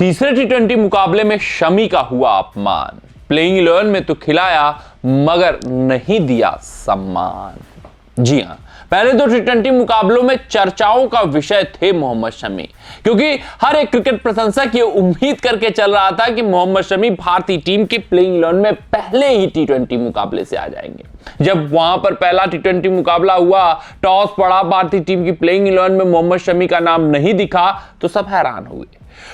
तीसरे टी20 मुकाबले में शमी का हुआ अपमान, प्लेइंग 11 में तो खिलाया मगर नहीं दिया सम्मान। जी हां, पहले दो टी20 मुकाबलों में चर्चाओं का विषय थे मोहम्मद शमी, क्योंकि हर एक क्रिकेट प्रशंसक ये उम्मीद करके चल रहा था कि मोहम्मद शमी भारतीय टीम की प्लेइंग 11 में पहले ही टी20 मुकाबले से आ जाएंगे। जब वहां पर पहला टी20 मुकाबला हुआ, टॉस पड़ा, भारतीय टीम की प्लेइंग 11 में मोहम्मद शमी का नाम नहीं दिखा तो सब हैरान हुए।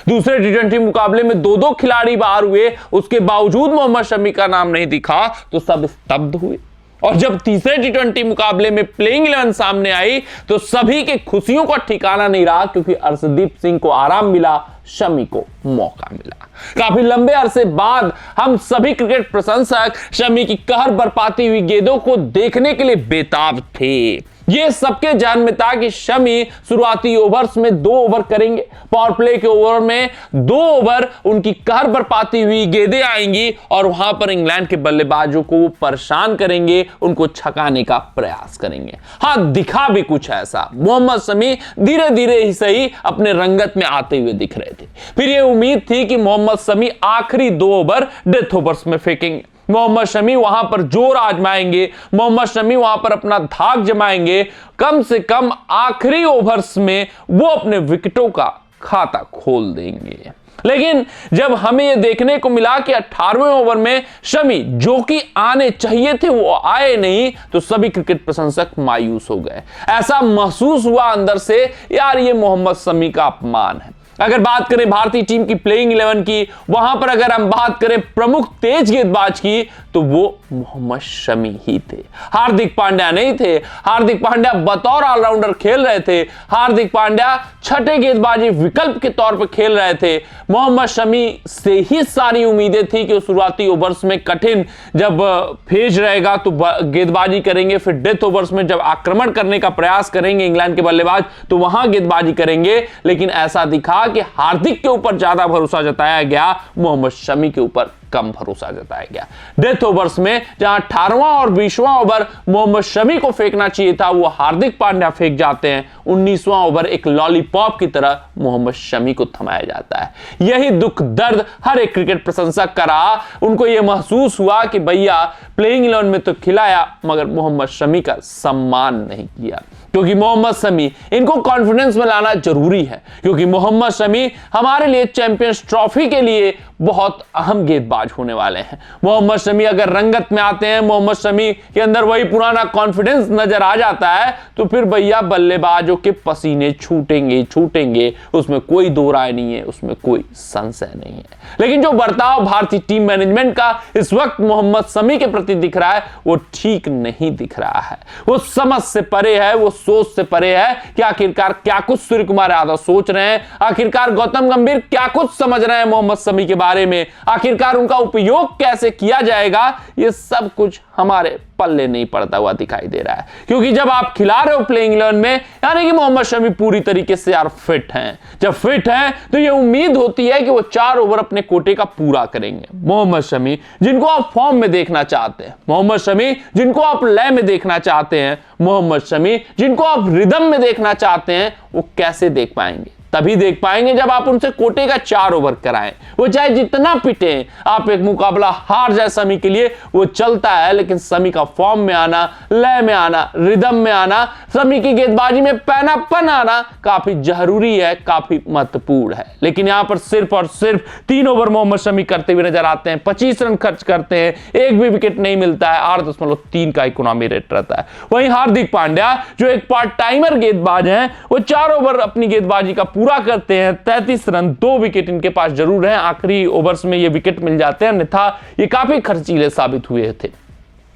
दूसरे टी20 मुकाबले में दो खिलाड़ी बाहर हुए, उसके बावजूद मोहम्मद शमी का नाम नहीं दिखा तो सब स्तब्ध हुए। और जब तीसरे टी20 मुकाबले में प्लेइंग 11 सामने आई तो सभी के खुशियों का ठिकाना नहीं रहा, क्योंकि अर्शदीप सिंह को आराम मिला, शमी को मौका मिला। काफी लंबे अरसे बाद हम सभी क्रिकेट प्रशंसक शमी की कहर बरपाती हुई गेंदों को देखने के लिए बेताब थे। ये सबके ध्यान में था कि शमी शुरुआती ओवर्स में 2 ओवर करेंगे, पावर प्ले के ओवर में 2 ओवर उनकी कहर बरपाती हुई गेंदें आएंगी और वहां पर इंग्लैंड के बल्लेबाजों को वो परेशान करेंगे, उनको छकाने का प्रयास करेंगे। हाँ, दिखा भी कुछ ऐसा। मोहम्मद शमी धीरे धीरे ही सही अपने रंगत में आते हुए दिख रहे थे। फिर ये उम्मीद थी कि मोहम्मद शमी आखिरी 2 ओवर डेथ ओवर्स में फेंकेंगे, मोहम्मद शमी वहां पर जोर आजमाएंगे, मोहम्मद शमी वहां पर अपना धाक जमाएंगे, कम से कम आखिरी ओवर्स में वो अपने विकेटों का खाता खोल देंगे। लेकिन जब हमें यह देखने को मिला कि 18वें ओवर में शमी जो कि आने चाहिए थे वो आए नहीं, तो सभी क्रिकेट प्रशंसक मायूस हो गए। ऐसा महसूस हुआ अंदर से, यार ये मोहम्मद शमी का अपमान है। अगर बात करें भारतीय टीम की प्लेइंग 11 की, वहां पर अगर हम बात करें प्रमुख तेज गेंदबाज की, तो वो मोहम्मद शमी ही थे, हार्दिक पांड्या नहीं थे। हार्दिक पांड्या बतौर ऑलराउंडर खेल रहे थे, हार्दिक पांड्या छठे गेंदबाजी विकल्प के तौर पर खेल रहे थे। मोहम्मद शमी से ही सारी उम्मीदें थी कि शुरुआती ओवर्स में कठिन जब फेज रहेगा तो गेंदबाजी करेंगे, फिर डेथ ओवर्स में जब आक्रमण करने का प्रयास करेंगे इंग्लैंड के बल्लेबाज तो वहां गेंदबाजी करेंगे। लेकिन ऐसा दिखा कि हार्दिक के ऊपर ज्यादा भरोसा जताया गया, मोहम्मद शमी के ऊपर कम भरोसा जताया गया। डेथ ओवर्स में जहां 18वां और 20वां ओवर मोहम्मद शमी को फेंकना चाहिए था, वो हार्दिक पांड्या फेंक जाते हैं। 19वां ओवर एक लॉलीपॉप की तरह मोहम्मद शमी को थमाया जाता है। यही दुख दर्द हर एक क्रिकेट प्रशंसक का रहा। उनको यह महसूस हुआ कि भैया प्लेइंग 11 में तो खिलाया मगर मोहम्मद शमी का सम्मान नहीं किया, क्योंकि मोहम्मद शमी, इनको कॉन्फिडेंस में लाना जरूरी है, क्योंकि मोहम्मद शमी हमारे लिए चैंपियंस ट्रॉफी के लिए बहुत अहम गेंदबाज होने वाले हैं। मोहम्मद शमी अगर रंगत में आते हैं, मोहम्मद शमी के अंदर वही पुराना कॉन्फिडेंस नजर आ जाता है, तो फिर भैया बल्लेबाजों के पसीने छूटेंगे, उसमें कोई दो राय नहीं है, उसमें कोई संशय नहीं है। लेकिन जो बर्ताव भारतीय टीम मैनेजमेंट का इस वक्त मोहम्मद शमी के प्रति दिख रहा है, वो ठीक नहीं दिख रहा है। वो समझ से परे है, वो सोच से परे है कि आखिरकार क्या कुछ सूर्य कुमार यादव सोच रहे हैं, आखिरकार गौतम गंभीर क्या कुछ समझ रहे हैं मोहम्मद शमी के बारे में, आखिरकार उनका उपयोग कैसे किया जाएगा, ये सब कुछ हमारे पल्ले नहीं पड़ता हुआ दिखाई दे रहा है। क्योंकि जब आप खिला रहे हो प्लेइंग 11 में, यानी कि मोहम्मद शमी पूरी तरीके से यार फिट हैं। जब फिट हैं तो ये उम्मीद होती है कि वो 4 ओवर अपने कोटे का पूरा करेंगे। मोहम्मद शमी जिनको आप फॉर्म में देखना चाहते हैं, मोहम्मद शमी जिनको आप लय में देखना चाहते हैं, मोहम्मद शमी जिनको आप रिदम में देखना चाहते हैं, वो कैसे देख पाएंगे? तभी देख पाएंगे जब आप उनसे कोटे का 4 ओवर कराएं। वो चाहे जितना पिटे, आप एक मुकाबला हार जाए शमी के लिए वो चलता है, लेकिन शमी का फॉर्म में आना, लय में आना, रिदम में आना, शमी की गेंदबाजी में पैनापन आना काफी जरूरी है, काफी महत्वपूर्ण है। लेकिन यहां पर सिर्फ और सिर्फ 3 ओवर मोहम्मद शमी करते हुए नजर आते हैं, 25 रन खर्च करते हैं, एक भी विकेट नहीं मिलता है, 8.3 का इकोनॉमी रेट रहता है। वहीं हार्दिक पांड्या जो एक पार्ट टाइमर गेंदबाज हैं, वो 4 ओवर अपनी गेंदबाजी का पूरा करते हैं, 33 रन, 2 विकेट इनके पास जरूर हैं। आखिरी ओवर्स में ये विकेट मिल जाते हैं, अन्यथा ये काफी खर्चीले साबित हुए थे।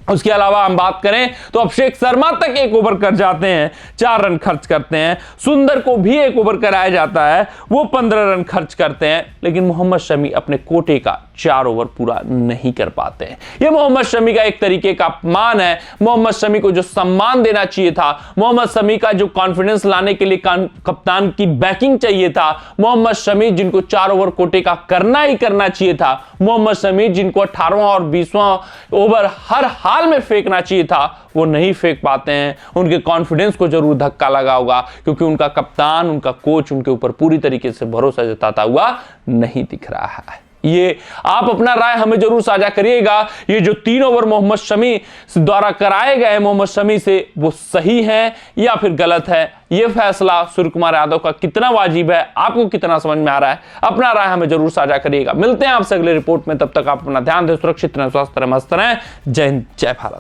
उसके अलावा हम बात करें तो अभिषेक शर्मा तक 1 ओवर कर जाते हैं, 4 रन खर्च करते हैं। सुंदर को भी 1 ओवर कराया जाता है, वो 15 रन खर्च करते हैं। लेकिन मोहम्मद शमी अपने कोटे का 4 ओवर पूरा नहीं कर पाते हैं। ये मोहम्मद शमी का एक तरीके का अपमान है। मोहम्मद शमी को जो सम्मान देना चाहिए था, मोहम्मद शमी का जो कॉन्फिडेंस लाने के लिए कप्तान की बैकिंग चाहिए था, मोहम्मद शमी जिनको 4 ओवर कोटे का करना ही करना चाहिए था, मोहम्मद शमी जिनको 18वां और 20वां ओवर हर हाल बवाल में फेंकना चाहिए था वो नहीं फेंक पाते हैं। उनके कॉन्फिडेंस को जरूर धक्का लगा होगा, क्योंकि उनका कप्तान, उनका कोच उनके ऊपर पूरी तरीके से भरोसा जताता हुआ नहीं दिख रहा है। ये आप अपना राय हमें जरूर साझा करिएगा। ये जो 3 ओवर मोहम्मद शमी द्वारा कराए गए मोहम्मद शमी से, वो सही है या फिर गलत है? ये फैसला सूर्य कुमार यादव का कितना वाजिब है, आपको कितना समझ में आ रहा है? अपना राय हमें जरूर साझा करिएगा। मिलते हैं आपसे अगले रिपोर्ट में, तब तक आप अपना ध्यान दें, सुरक्षित रहें, स्वस्थ रहें, मस्त रहें। जय हिंद, जय भारत।